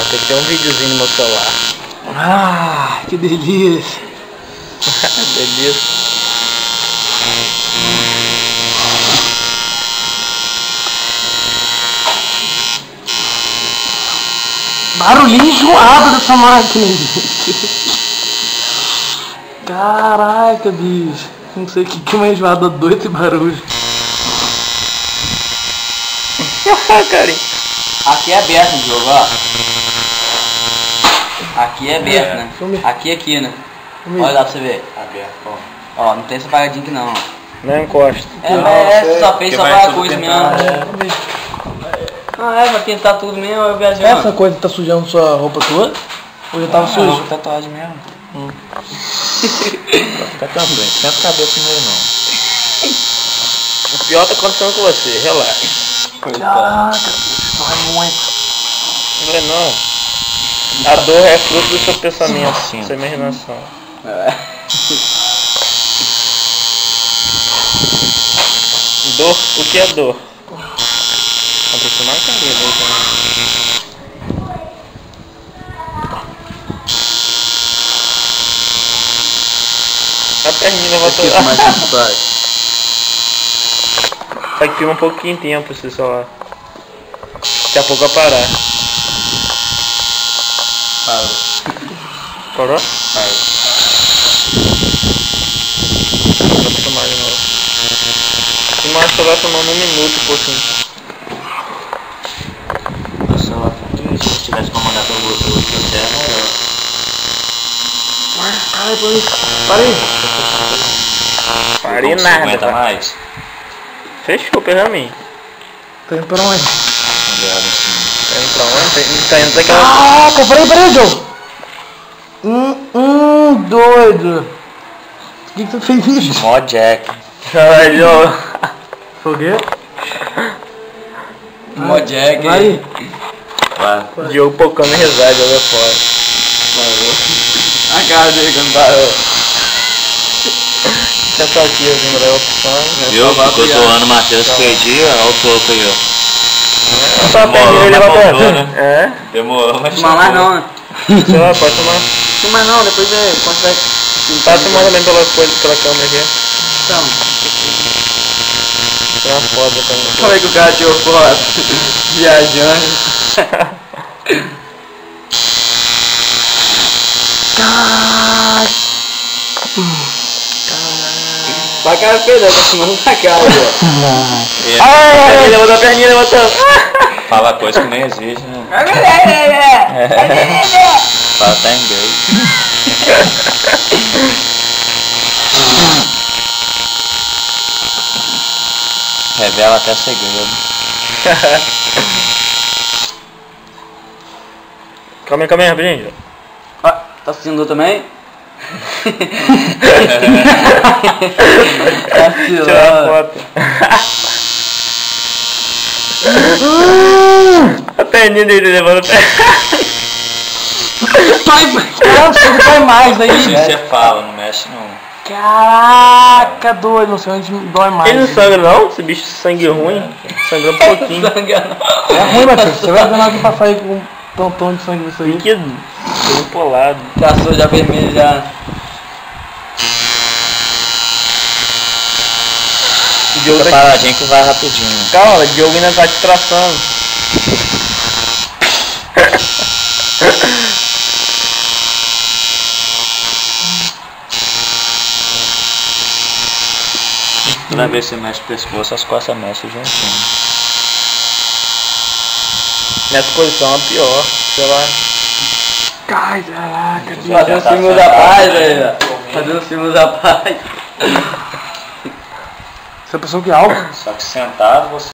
não. Tem que ter um videozinho no meu celular. Ah, que delícia. Delícia. Barulhinho enjoado dessa máquina. Caraca, bicho. Não sei o que uma enjoada doida esse barulho. Carinho. Aqui é aberto o jogo, ó. Aqui é aberto, né? Aqui, né? Olha lá pra você ver. Aberto, ó. Ó, não tem essa paradinha aqui não. Não encosta. Só fez só pra coisa mesmo. Vai tentar tudo mesmo, eu viajando. Essa coisa tá sujando sua roupa toda? Ou já tava sujo? Tatuagem mesmo. Tá tranquilo, não senta a cabeça primeiro não. O pior tá acontecendo com você, relaxa. Caraca, dói muito. Não é não. A dor é fruto do seu pensamento, da sua imaginação. Dor, o que é dor? Aconteceu na cabeça aí também. A perninha voltou. Aqui um pouquinho de tempo esse celular. Daqui a pouco vai parar. Parou. Parou? Parou. Vou tomar de novo. E mais só vai tomando 1 minuto e pouquinho. Se eu tivesse comandado pelo outro é melhor. Ai, por isso. Parei. Parei Você nada. aguenta mais? Fechou, pega mim. Tá indo pra onde? Tá indo pra onde? Tá indo daquela... Caraca, peraí, Joe. Doido. Por que tu fez isso? Mó Jack. Caralho. Foguete? Mó Jack. Vai. Vai. Diogo pocando risada, joga fora. A cara dele quando parou. Senta aqui, assim, pra opção. Viu? Ficou zoando o Matheus perdi, olha o topo aí, ó. Só a perninha ele levantou, né? É? Demorou, mas Tomar mais não, né? Sei lá, pode tomar. Tomar não, depois quando tiver... Tá tomando também pela coisa, pela câmera aqui. Então. Tem uma foto também. Como é que o cara tirou foto? Viajando. Vai cara feia, tá tomando na cara, Ai, levantou a perninha, levantou. Fala coisa que nem existe, né? Fala até inglês. Revela até segredo. Calma aí, rapidinho. Tá assistindo também? Tirar a foto. A perninha dele levando a perninha. Vai mais aí. Você fala, não mexe não. Caraca, doido, não sei onde dói mais. Ele não sangra não? Esse bicho sangue ruim. Sangrou um pouquinho. É ruim, Matheus. Você vai dar pra sair com um tantão de sangue disso aí. Líquido. Todo polado. Passou já vermelho já. O Diogo tá... Paradinho que vai rapidinho. Calma, o Diogo ainda tá te traçando. Toda vez que você mexe o pescoço, as costas mexem juntinho. Nessa posição é pior, sei lá. Caraca, bicho. Fazendo os filmes da paz, velho. Fazendo os filmes da paz. Você pensou que é algo? Só que sentado você